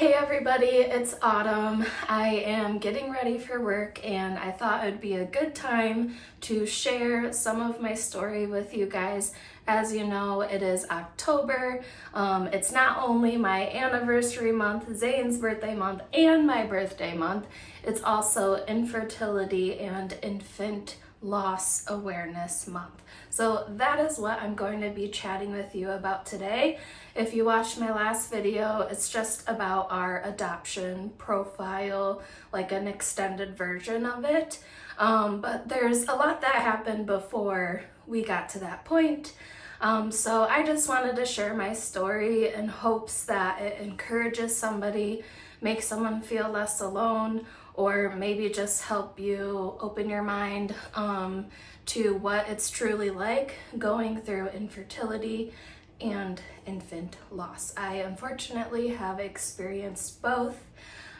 Hey everybody, it's Autumn. I am getting ready for work and I thought it would be a good time to share some of my story with you guys. As you know, it is October. It's not only my anniversary month, Zane's birthday month, and my birthday month. It's also Infertility and Infant Loss Awareness Month. So that is what I'm going to be chatting with you about today. If you watched my last video, it's just about our adoption profile, like an extended version of it. But there's a lot that happened before we got to that point. So I just wanted to share my story in hopes that it encourages somebody, makes someone feel less alone, or maybe just help you open your mind to what it's truly like going through infertility and infant loss. I unfortunately have experienced both,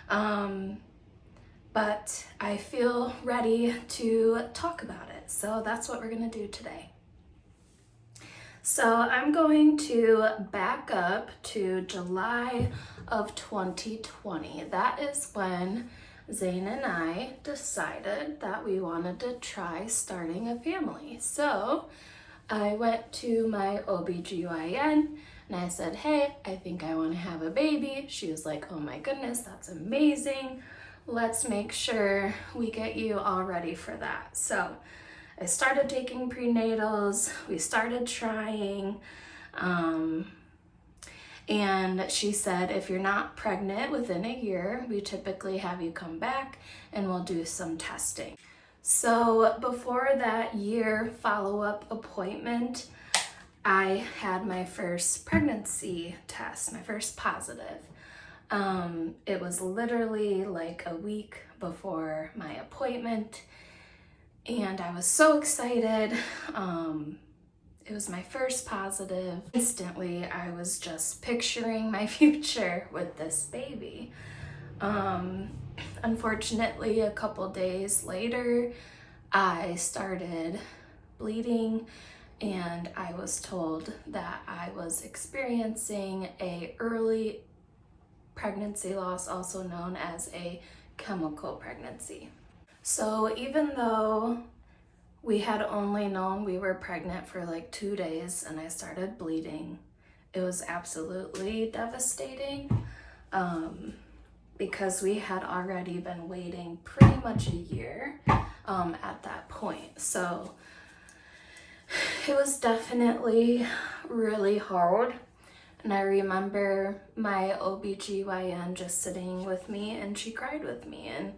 but I feel ready to talk about it. So that's what we're gonna do today. So I'm going to back up to July of 2020. That is when Zane and I decided that we wanted to try starting a family. So I went to my OBGYN and I said, hey, I think I want to have a baby. She was like, oh my goodness, that's amazing. Let's make sure we get you all ready for that. So I started taking prenatals, we started trying, and she said, if you're not pregnant within a year, we typically have you come back and we'll do some testing. So before that year follow-up appointment, I had my first pregnancy test, my first positive. It was literally like a week before my appointment, and I was so excited. It was my first positive. Instantly, I was just picturing my future with this baby. Unfortunately, a couple days later, I started bleeding and I was told that I was experiencing a early pregnancy loss, also known as a chemical pregnancy. So even though we had only known we were pregnant for like 2 days and I started bleeding, it was absolutely devastating. Because we had already been waiting pretty much a year at that point. So it was definitely really hard. And I remember my OBGYN just sitting with me and she cried with me, and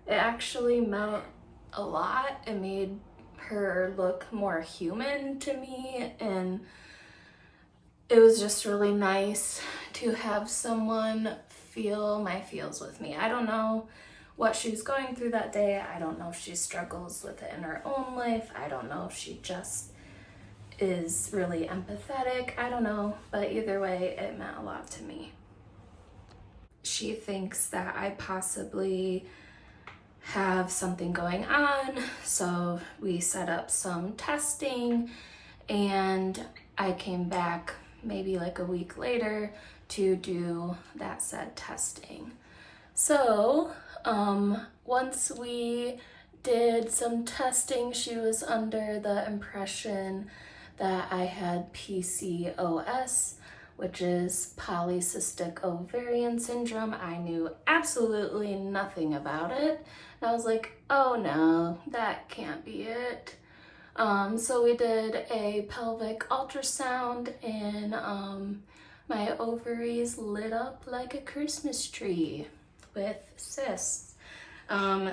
it actually meant a lot. It made her look more human to me, and it was just really nice to have someone feel my feels with me. I don't know what she was going through that day. I don't know if she struggles with it in her own life. I don't know if she just is really empathetic. I don't know, but either way, it meant a lot to me. She thinks that I possibly have something going on, so we set up some testing, and I came back maybe like a week later to do that said testing. So once we did some testing, she was under the impression that I had PCOS, which is polycystic ovarian syndrome. I knew absolutely nothing about it. And I was like, oh no, that can't be it. So we did a pelvic ultrasound, and my ovaries lit up like a Christmas tree with cysts.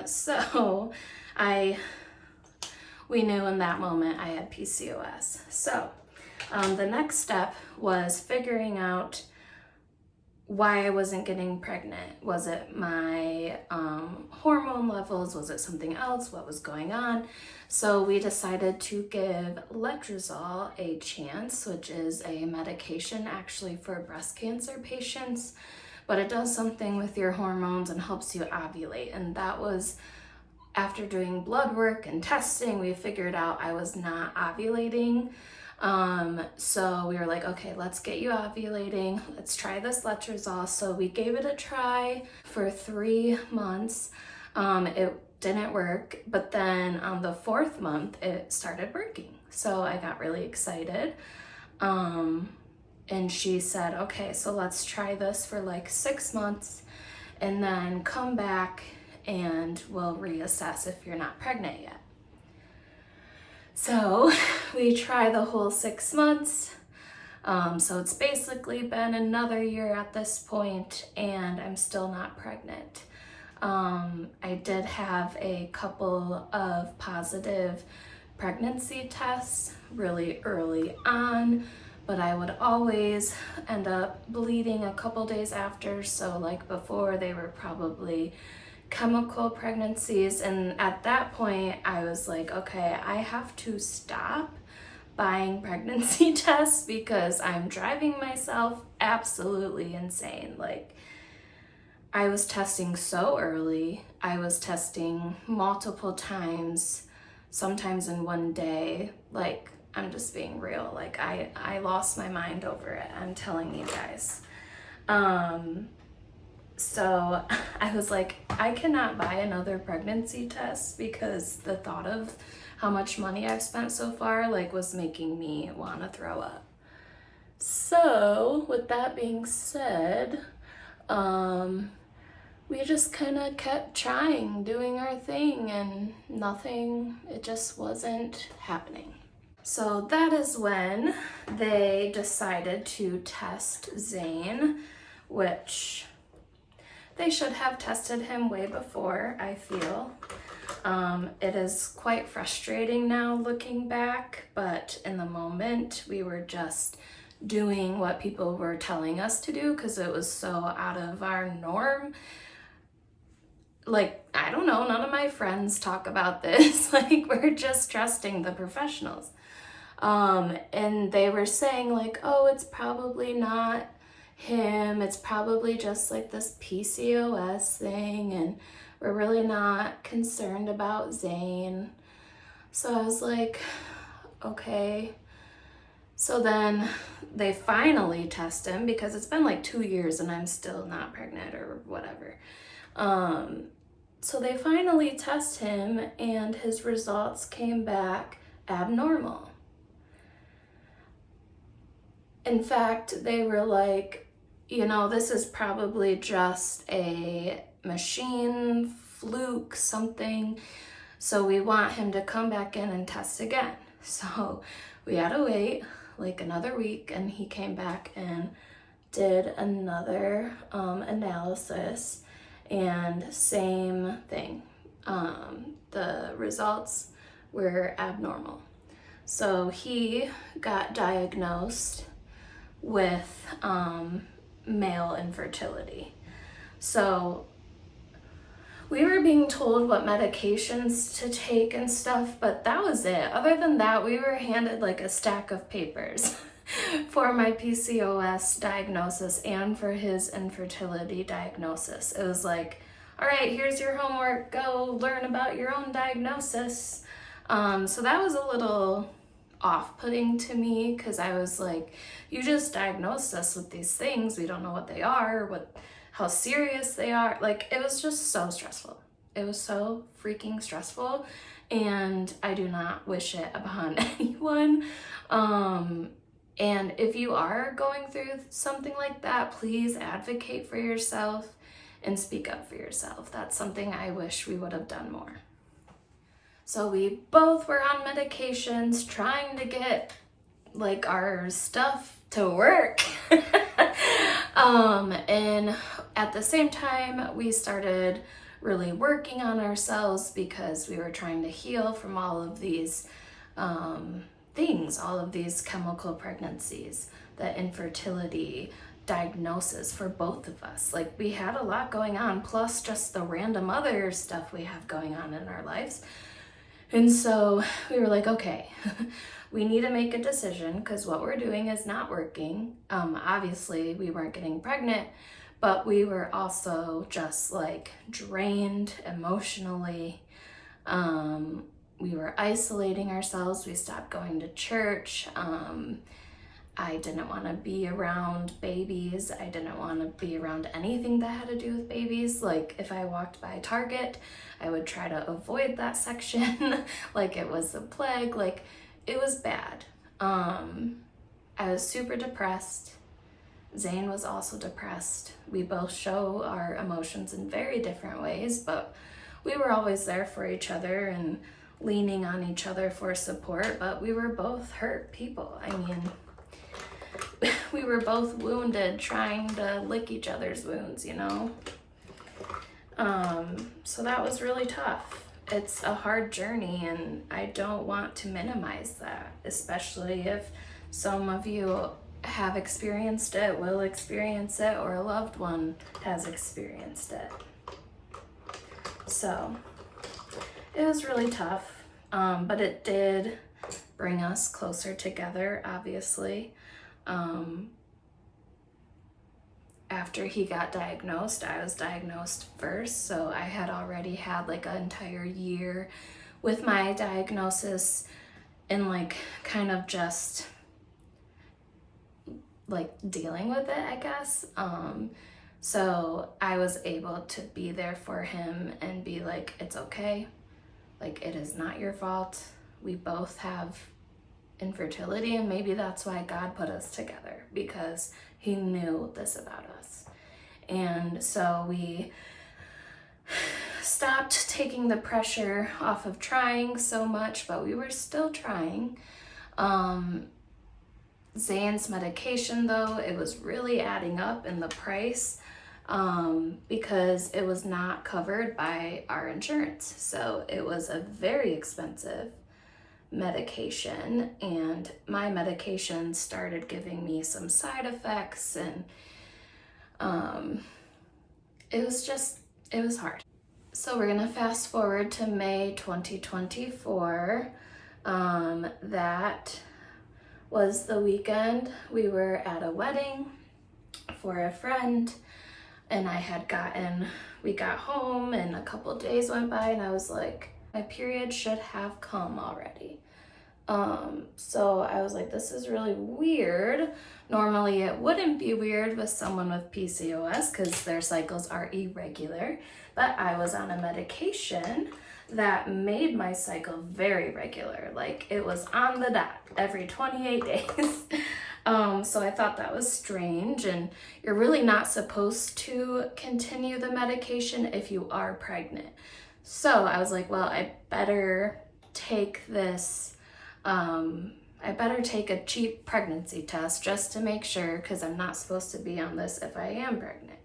So we knew in that moment I had PCOS. So the next step was figuring out why I wasn't getting pregnant. Was it my hormone levels? Was it something else? What was going on? So we decided to give letrozole a chance, which is a medication actually for breast cancer patients, but it does something with your hormones and helps you ovulate. And that was after doing blood work and testing. We figured out I was not ovulating. So we were like, okay, let's get you ovulating. Let's try this letrozole. So we gave it a try for 3 months. It didn't work, but then on the 4th month, it started working. So I got really excited. And she said, okay, so let's try this for like 6 months and then come back and we'll reassess if you're not pregnant yet. So we try the whole 6 months. So it's basically been another year at this point, and I'm still not pregnant. I did have a couple of positive pregnancy tests really early on, but I would always end up bleeding a couple days after. So like before, they were probably chemical pregnancies, and at that point I was like, okay, I have to stop buying pregnancy tests because I'm driving myself absolutely insane. Like, I was testing so early. I was testing multiple times, sometimes in one day. Like, I'm just being real. Like, I lost my mind over it, I'm telling you guys. So I was like, I cannot buy another pregnancy test because the thought of how much money I've spent so far like was making me want to throw up. So with that being said, we just kind of kept trying, doing our thing, and nothing, it just wasn't happening. So that is when they decided to test Zane, which they should have tested him way before, I feel. It is quite frustrating now looking back, but in the moment we were just doing what people were telling us to do because it was so out of our norm. Like, I don't know, none of my friends talk about this. Like, we're just trusting the professionals. And they were saying like, oh, it's probably not him, it's probably just like this PCOS thing, and we're really not concerned about Zane. So I was like, okay. So then they finally test him because it's been like 2 years and I'm still not pregnant or whatever. So they finally test him and his results came back abnormal. In fact, they were like, you know, this is probably just a machine fluke, something. So we want him to come back in and test again. So we had to wait like another week, and he came back and did another analysis, and same thing. The results were abnormal. So he got diagnosed with male infertility. So we were being told what medications to take and stuff, but that was it. Other than that, we were handed like a stack of papers for my PCOS diagnosis and for his infertility diagnosis. It was like, all right, here's your homework, go learn about your own diagnosis. So that was a little off-putting to me because I was like, you just diagnosed us with these things, we don't know what they are, how serious they are. Like, it was just so stressful. It was so freaking stressful, and I do not wish it upon anyone. And if you are going through something like that, please advocate for yourself and speak up for yourself. That's something I wish we would have done more. So we both were on medications trying to get like our stuff to work. And at the same time, we started really working on ourselves because we were trying to heal from all of these things, all of these chemical pregnancies, the infertility diagnosis for both of us. Like, we had a lot going on, plus just the random other stuff we have going on in our lives. And so we were like, okay, we need to make a decision because what we're doing is not working. Obviously, we weren't getting pregnant, but we were also just like drained emotionally. we were isolating ourselves. We stopped going to church. I didn't want to be around babies. I didn't want to be around anything that had to do with babies. Like if I walked by Target, I would try to avoid that section like it was the plague. Like it was bad. I was super depressed. Zane was also depressed. We both show our emotions in very different ways, but we were always there for each other and leaning on each other for support, but we were both hurt people. I mean, we were both wounded trying to lick each other's wounds, you know? So that was really tough. It's a hard journey, and I don't want to minimize that, especially if some of you have experienced it, will experience it, or a loved one has experienced it. So it was really tough, but it did bring us closer together, obviously. After he got diagnosed, I was diagnosed first, so I had already had like an entire year with my diagnosis and like kind of just like dealing with it, I guess. So I was able to be there for him and be like, it's okay. Like, it is not your fault. We both have infertility, and maybe that's why God put us together, because he knew this about us. And so we stopped taking the pressure off of trying so much, but we were still trying. Zane's medication, though, it was really adding up in the price because it was not covered by our insurance. So it was a very expensive medication, and my medication started giving me some side effects, and it was hard. So we're gonna fast forward to May 2024. That was the weekend we were at a wedding for a friend, and we got home and a couple days went by and I was like, my period should have come already. So I was like, this is really weird. Normally it wouldn't be weird with someone with PCOS because their cycles are irregular, but I was on a medication that made my cycle very regular. Like it was on the dot every 28 days. So I thought that was strange, and you're really not supposed to continue the medication if you are pregnant. So I was like, well, I better take this, I better take a cheap pregnancy test just to make sure, because I'm not supposed to be on this if I am pregnant.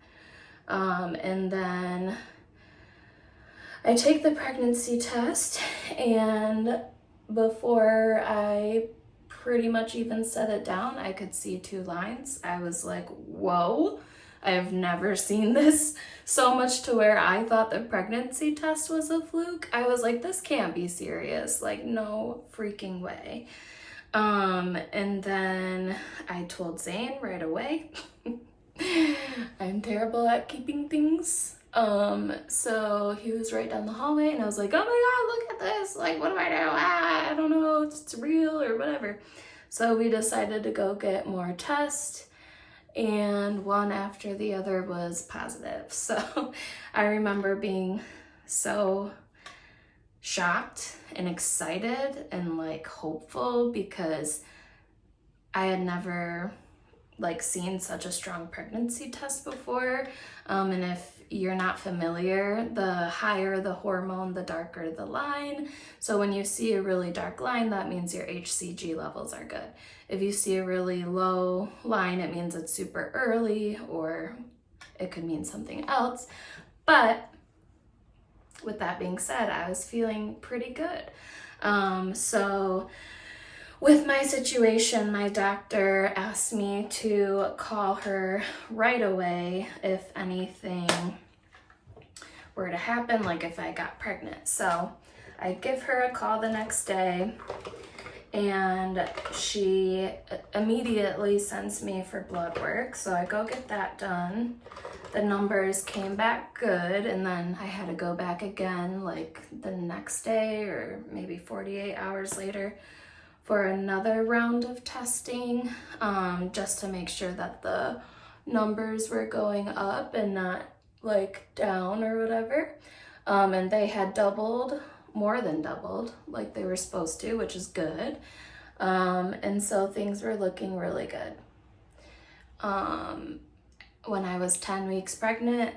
And then I take the pregnancy test, and before I pretty much even set it down, I could see 2 lines. I was like, whoa, I have never seen this so much to where I thought the pregnancy test was a fluke. I was like, this can't be serious. Like, no freaking way. And then I told Zane right away. I'm terrible at keeping things. So he was right down the hallway, and I was like, oh my God, look at this. Like, what do I do? I don't know if it's real or whatever. So we decided to go get more tests, and one after the other was positive. So I remember being so shocked and excited and like hopeful, because I had never like seen such a strong pregnancy test before. And if you're not familiar, the higher the hormone, the darker the line. So when you see a really dark line, that means your HCG levels are good. If you see a really low line, it means it's super early, or it could mean something else. But with that being said, I was feeling pretty good. So with my situation, my doctor asked me to call her right away if anything were to happen, like if I got pregnant. So I give her a call the next day, and she immediately sends me for blood work. So I go get that done. The numbers came back good, and then I had to go back again like the next day or maybe 48 hours later for another round of testing, just to make sure that the numbers were going up and not like down or whatever. And they had doubled, more than doubled, like they were supposed to, which is good. And so things were looking really good. When I was 10 weeks pregnant,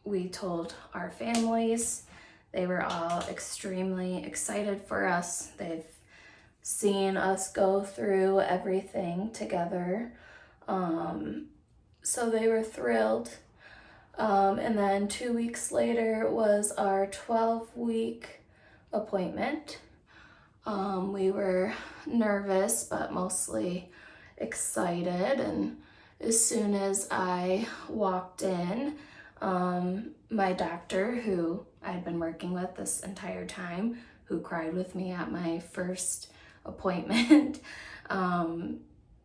we told our families. They were all extremely excited for us. They've seen us go through everything together. So they were thrilled. And then 2 weeks later was our 12-week appointment. We were nervous, but mostly excited. And as soon as I walked in, my doctor, who I'd been working with this entire time, who cried with me at my first appointment,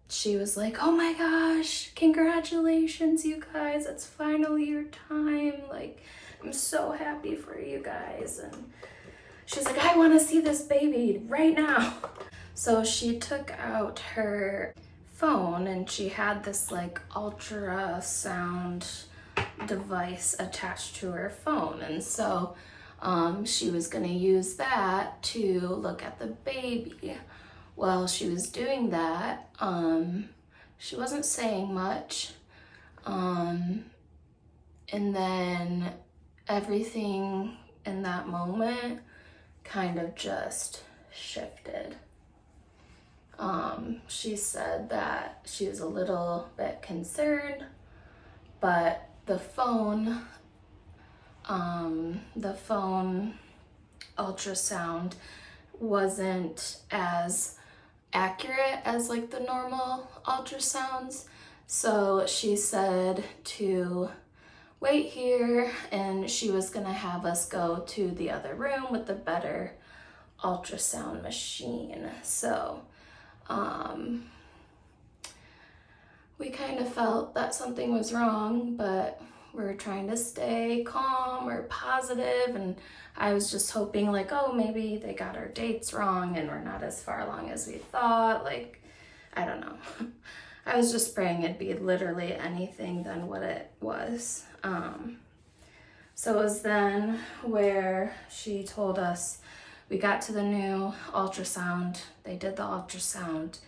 she was like, "Oh my gosh, congratulations, you guys. It's finally your time. Like, I'm so happy for you guys." And she's like, "I want to see this baby right now." So she took out her phone and she had this like ultrasound device attached to her phone. And so she was going to use that to look at the baby. While she was doing that, she wasn't saying much. And then everything in that moment kind of just shifted. She said that she was a little bit concerned, but the phone ultrasound wasn't as accurate as like the normal ultrasounds. So she said to wait here, and she was gonna have us go to the other room with the better ultrasound machine. So we kind of felt that something was wrong, but we were trying to stay calm or positive, and I was just hoping like, oh, maybe they got our dates wrong and we're not as far along as we thought. Like, I don't know. I was just praying it'd be literally anything than what it was. So it was then where she told us, we got to the new ultrasound, they did the ultrasound,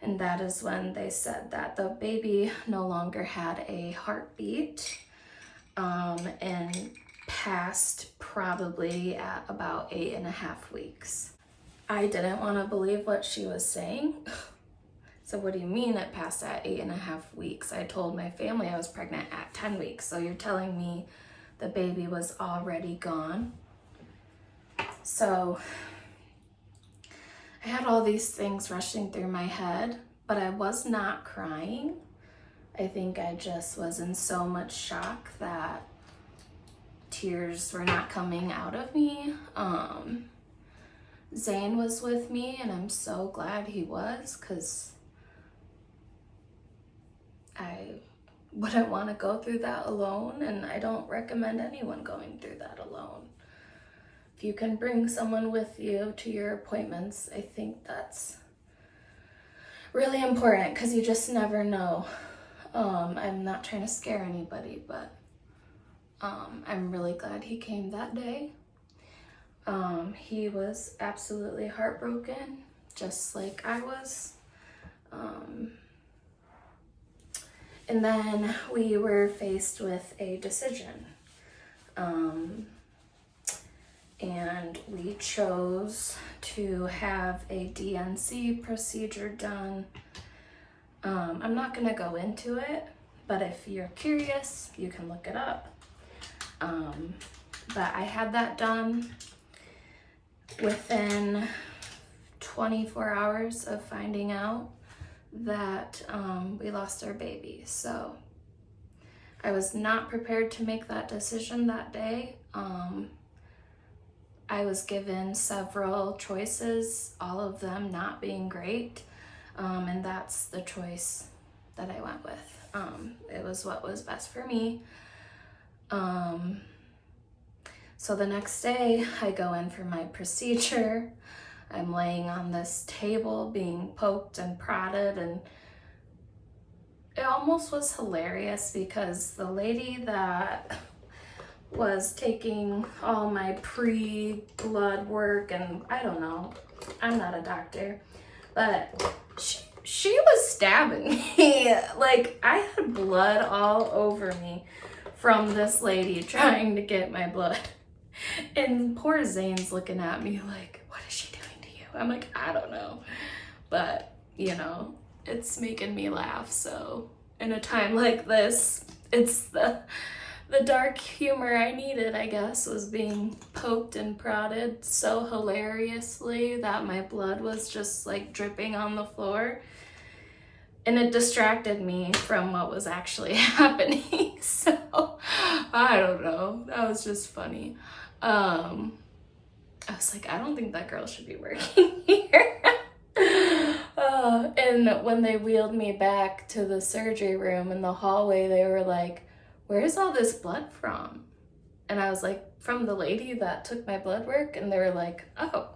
and that is when they said that the baby no longer had a heartbeat, and passed probably at about 8.5 weeks. I didn't want to believe what she was saying. So what do you mean it passed at 8.5 weeks? I told my family I was pregnant at 10 weeks. So you're telling me the baby was already gone? So I had all these things rushing through my head, but I was not crying. I think I just was in so much shock that tears were not coming out of me. Zane was with me, and I'm so glad he was, because I wouldn't want to go through that alone, and I don't recommend anyone going through that alone. If you can bring someone with you to your appointments, I think that's really important, because you just never know. I'm not trying to scare anybody, but I'm really glad he came that day. He was absolutely heartbroken, just like I was. And then we were faced with a decision. And we chose to have a DNC procedure done. I'm not gonna go into it, but if you're curious, you can look it up. But I had that done within 24 hours of finding out that we lost our baby. So I was not prepared to make that decision that day. I was given several choices, all of them not being great, and that's the choice that I went with. It was what was best for me. So the next day I go in for my procedure. I'm laying on this table being poked and prodded, and it almost was hilarious because the lady that was taking all my pre-blood work, and I don't know, I'm not a doctor, but she was stabbing me. Like, I had blood all over me from this lady trying to get my blood. And poor Zane's looking at me like, what is she doing to you? I'm like, I don't know. But, you know, it's making me laugh. So in a time like this, it's the dark humor I needed, I guess, was being poked and prodded so hilariously that my blood was just like dripping on the floor. And it distracted me from what was actually happening. So I don't know. That was just funny. I was like, I don't think that girl should be working here. And when they wheeled me back to the surgery room in the hallway, they were like, where's all this blood from? And I was like, from the lady that took my blood work. And they were like, oh,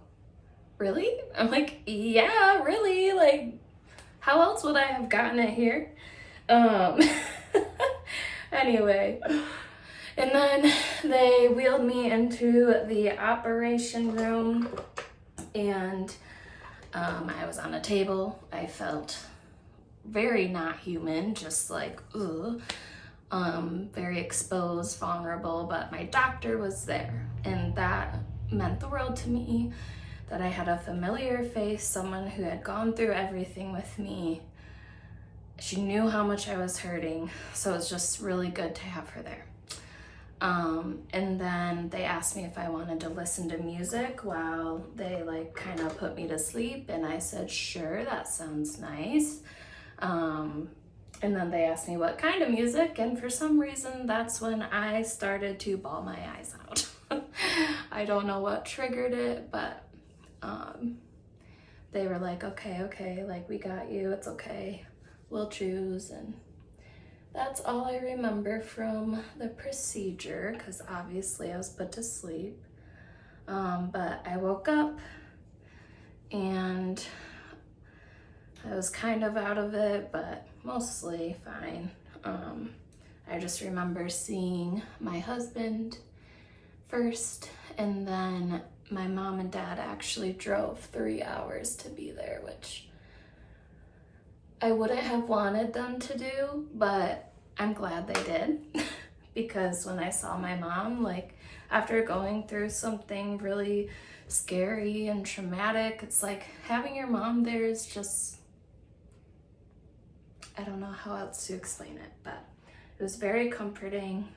really? I'm like, yeah, really? Like, how else would I have gotten it here? Anyway, and then they wheeled me into the operation room, and I was on a table. I felt very not human, just like, ugh. Very exposed, vulnerable, but my doctor was there, and that meant the world to me, that I had a familiar face, someone who had gone through everything with me. She knew how much I was hurting, so it was just really good to have her there. And then they asked me if I wanted to listen to music while they like kind of put me to sleep, and I said, sure, that sounds nice. And then they asked me what kind of music, and for some reason, that's when I started to bawl my eyes out. I don't know what triggered it, but they were like, okay, like, we got you, it's okay, we'll choose. And that's all I remember from the procedure, because obviously I was put to sleep. But I woke up, and I was kind of out of it, but mostly fine. I just remember seeing my husband first, and then my mom and dad actually drove 3 hours to be there, which I wouldn't have wanted them to do, but I'm glad they did. Because when I saw my mom, like, after going through something really scary and traumatic, it's like having your mom there is just, I don't know how else to explain it, but it was very comforting.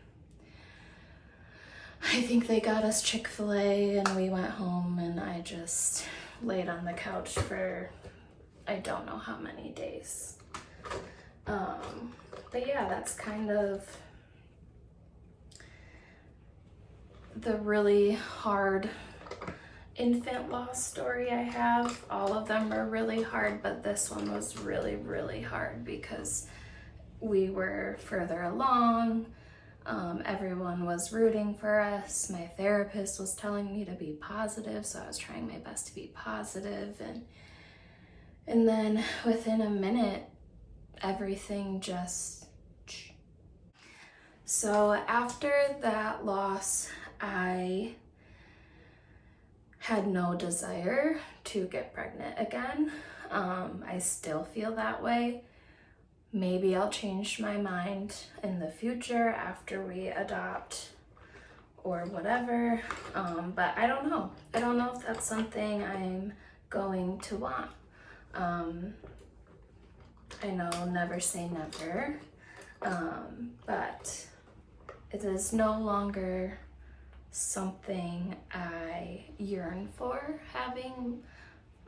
I think they got us Chick-fil-A and we went home, and I just laid on the couch for I don't know how many days. But yeah, that's kind of the really hard infant loss story I have. All of them are really hard, but this one was really, really hard because we were further along. Everyone was rooting for us. My therapist was telling me to be positive, so I was trying my best to be positive. And then within a minute, everything just... So after that loss, I had no desire to get pregnant again. I still feel that way. Maybe I'll change my mind in the future after we adopt or whatever, but I don't know. I don't know if that's something I'm going to want. I know never say never, but it is no longer something I yearn for, having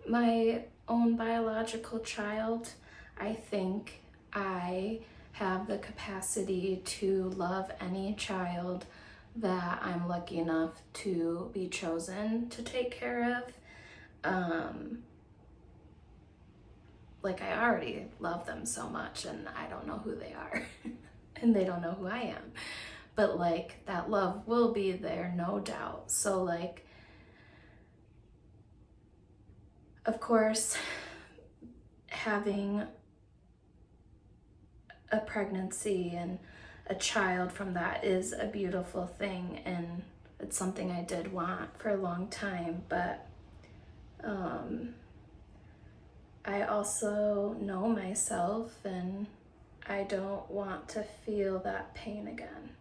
my own biological child. I think I have the capacity to love any child that I'm lucky enough to be chosen to take care of. Like, I already love them so much, and I don't know who they are and they don't know who I am, but like, that love will be there, no doubt. So like, of course, having a pregnancy and a child from that is a beautiful thing, and it's something I did want for a long time, but I also know myself, and I don't want to feel that pain again.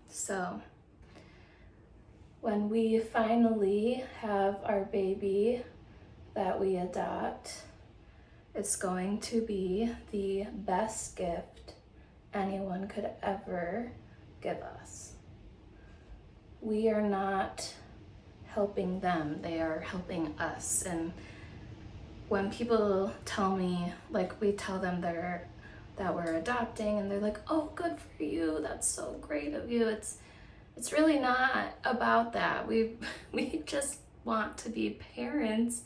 So when we finally have our baby that we adopt, it's going to be the best gift anyone could ever give us. We are not helping them, they are helping us. And when people tell me, like, we tell them that we're adopting, and they're like, oh, good for you, that's so great of you, it's really not about that. We just want to be parents,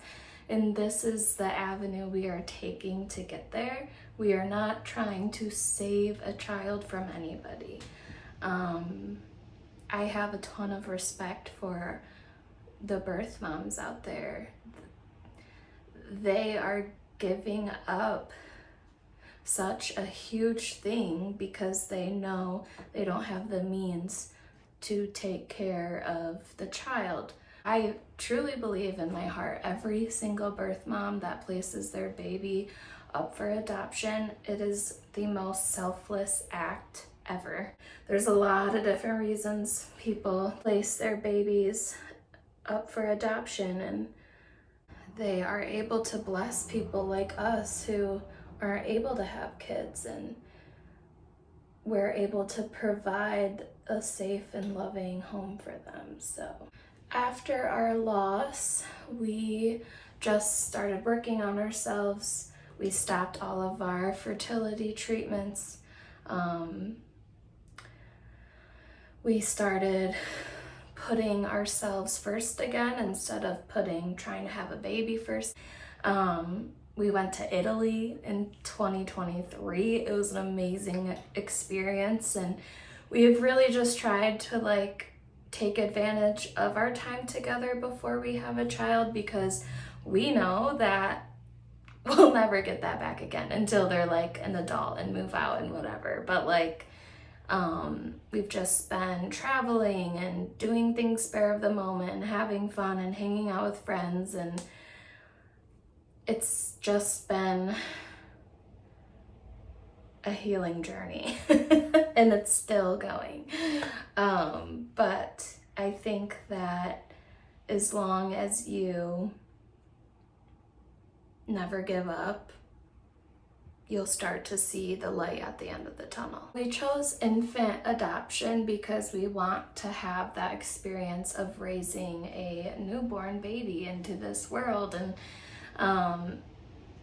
and this is the avenue we are taking to get there. We are not trying to save a child from anybody. I have a ton of respect for the birth moms out there. They are giving up such a huge thing because they know they don't have the means to take care of the child. I truly believe in my heart, every single birth mom that places their baby up for adoption, it is the most selfless act ever. There's a lot of different reasons people place their babies up for adoption, and they are able to bless people like us who aren't able to have kids, and we're able to provide a safe and loving home for them. So after our loss, we just started working on ourselves. We stopped all of our fertility treatments. We started putting ourselves first again instead of trying to have a baby first. We went to Italy in 2023. It was an amazing experience, and we've really just tried to like take advantage of our time together before we have a child, because we know that we'll never get that back again until they're like an adult and move out and whatever. But like, we've just been traveling and doing things spur of the moment and having fun and hanging out with friends, and it's just been a healing journey and it's still going. But I think that as long as you never give up, you'll start to see the light at the end of the tunnel. We chose infant adoption because we want to have that experience of raising a newborn baby into this world, and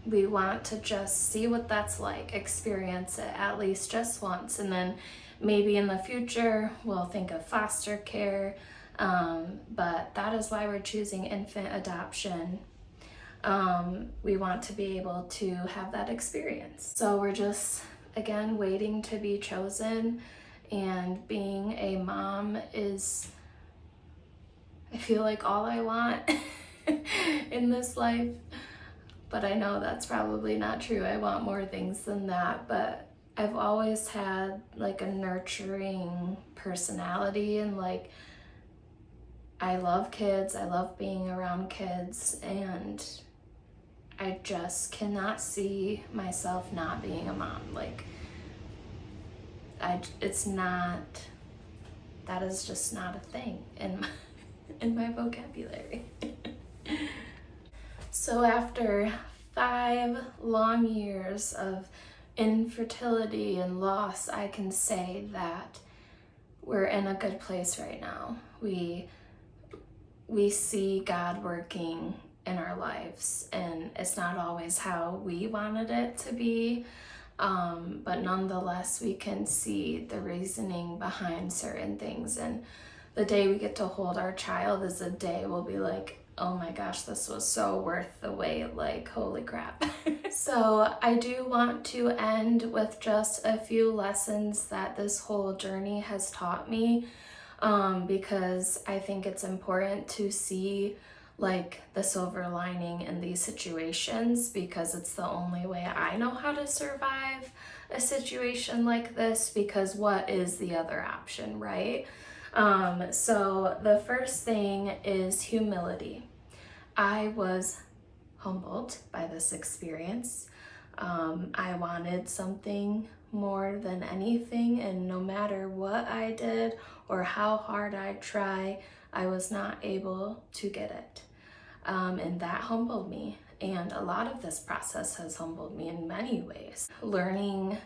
we want to just see what that's like, experience it at least just once, and then maybe in the future we'll think of foster care, but that is why we're choosing infant adoption. We want to be able to have that experience. So we're just, again, waiting to be chosen, and being a mom is, I feel like, all I want in this life. But I know that's probably not true. I want more things than that, but I've always had like a nurturing personality, and like, I love kids, I love being around kids, and I just cannot see myself not being a mom. Like, it's not, that is just not a thing in my vocabulary. So after 5 long years of infertility and loss, I can say that we're in a good place right now. We see God working in our lives, and it's not always how we wanted it to be. But nonetheless, we can see the reasoning behind certain things. And the day we get to hold our child is a day we'll be like, oh my gosh, this was so worth the wait, like, holy crap. So I do want to end with just a few lessons that this whole journey has taught me, because I think it's important to see like the silver lining in these situations, because it's the only way I know how to survive a situation like this, because what is the other option, right? So the first thing is humility. I was humbled by this experience. I wanted something more than anything, and no matter what I did or how hard I tried, I was not able to get it. And that humbled me. And a lot of this process has humbled me in many ways. Learning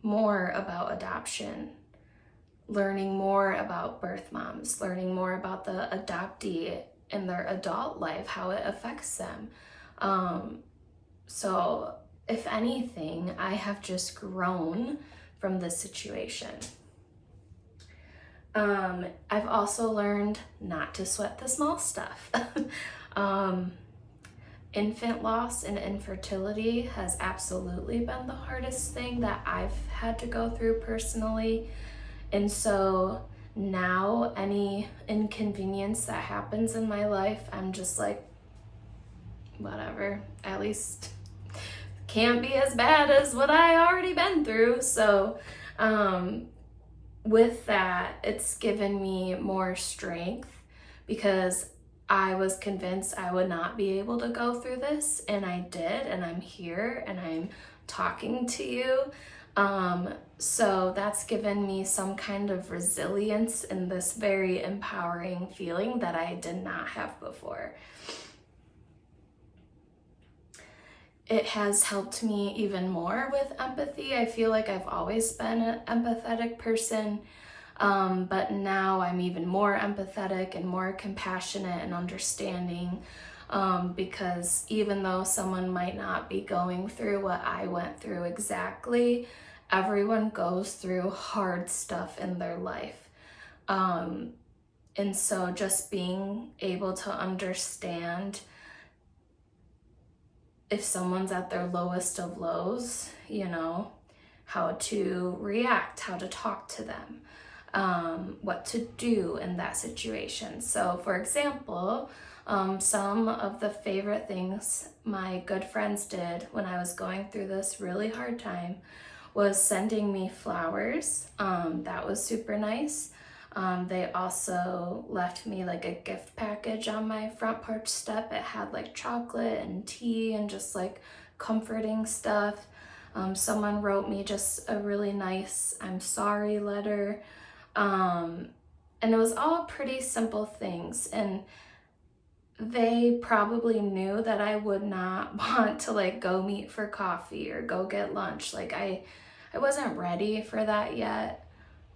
more about adoption, learning more about birth moms, learning more about the adoptee in their adult life, how it affects them. So if anything, I have just grown from this situation. I've also learned not to sweat the small stuff. Infant loss and infertility has absolutely been the hardest thing that I've had to go through personally. And so now any inconvenience that happens in my life, I'm just like, whatever, at least can't be as bad as what I already been through. So with that, it's given me more strength, because I was convinced I would not be able to go through this, and I did, and I'm here and I'm talking to you. So that's given me some kind of resilience in this very empowering feeling that I did not have before. It has helped me even more with empathy. I feel like I've always been an empathetic person, but now I'm even more empathetic and more compassionate and understanding, because even though someone might not be going through what I went through exactly, everyone goes through hard stuff in their life. And so just being able to understand if someone's at their lowest of lows, you know, how to react, how to talk to them, what to do in that situation. So for example, some of the favorite things my good friends did when I was going through this really hard time was sending me flowers. That was super nice. They also left me like a gift package on my front porch step. It had like chocolate and tea and just like comforting stuff. Someone wrote me just a really nice I'm sorry letter. And it was all pretty simple things. And they probably knew that I would not want to like go meet for coffee or go get lunch. Like I wasn't ready for that yet.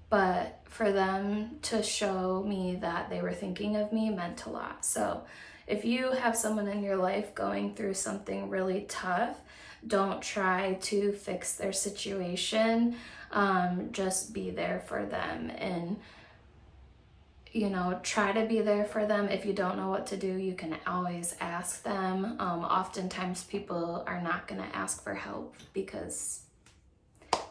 But for them to show me that they were thinking of me meant a lot. So if you have someone in your life going through something really tough, don't try to fix their situation. Just be there for them, and you know, try to be there for them. If you don't know what to do, you can always ask them. Oftentimes people are not going to ask for help because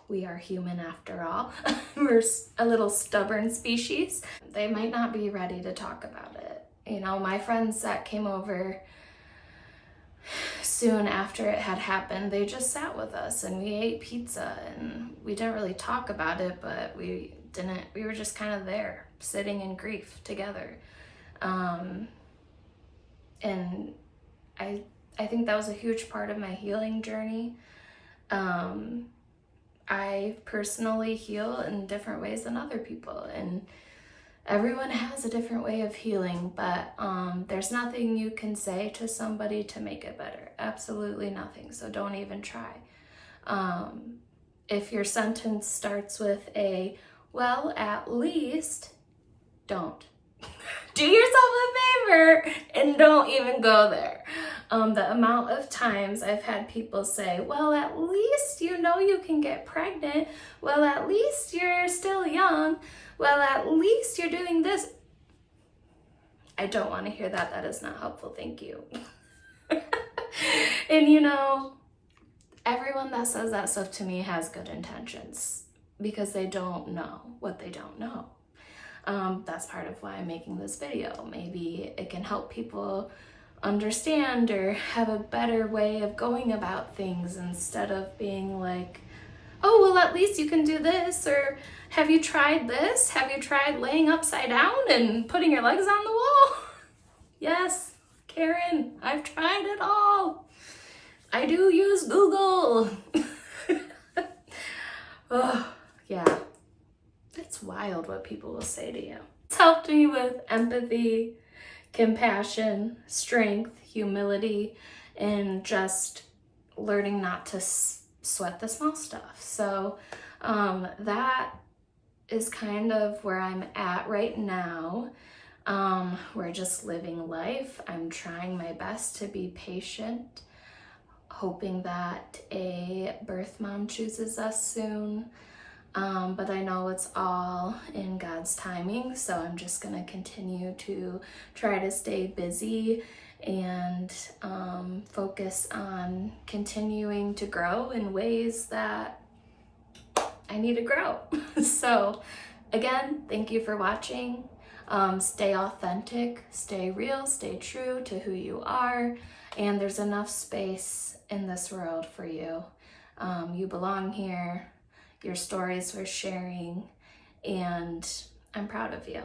we are human after all. We're a little stubborn species. They might not be ready to talk about it. You know, my friends that came over soon after it had happened, they just sat with us and we ate pizza, and we didn't really talk about it, but we were just kind of there, sitting in grief together. And I think that was a huge part of my healing journey. I personally heal in different ways than other people, and everyone has a different way of healing, but there's nothing you can say to somebody to make it better. Absolutely nothing. So don't even try. If your sentence starts with a, well, at least, don't. Do yourself a favor and don't even go there. The amount of times I've had people say, well, at least you know you can get pregnant. Well, at least you're still young. Well, at least you're doing this. I don't want to hear that. That is not helpful. Thank you. And you know, everyone that says that stuff to me has good intentions because they don't know what they don't know. That's part of why I'm making this video. Maybe it can help people understand or have a better way of going about things instead of being like, oh, well, at least you can do this, or have you tried this? Have you tried laying upside down and putting your legs on the wall? Yes, Karen, I've tried it all. I do use Google. Oh, yeah. It's wild what people will say to you. It's helped me with empathy, compassion, strength, humility, and just learning not to sweat the small stuff. So that is kind of where I'm at right now. We're just living life. I'm trying my best to be patient, hoping that a birth mom chooses us soon. But I know it's all in God's timing, so I'm just going to continue to try to stay busy and focus on continuing to grow in ways that I need to grow. So again, thank you for watching. Stay authentic, stay real, stay true to who you are, and there's enough space in this world for you. You belong here. Your stories worth sharing, and I'm proud of you.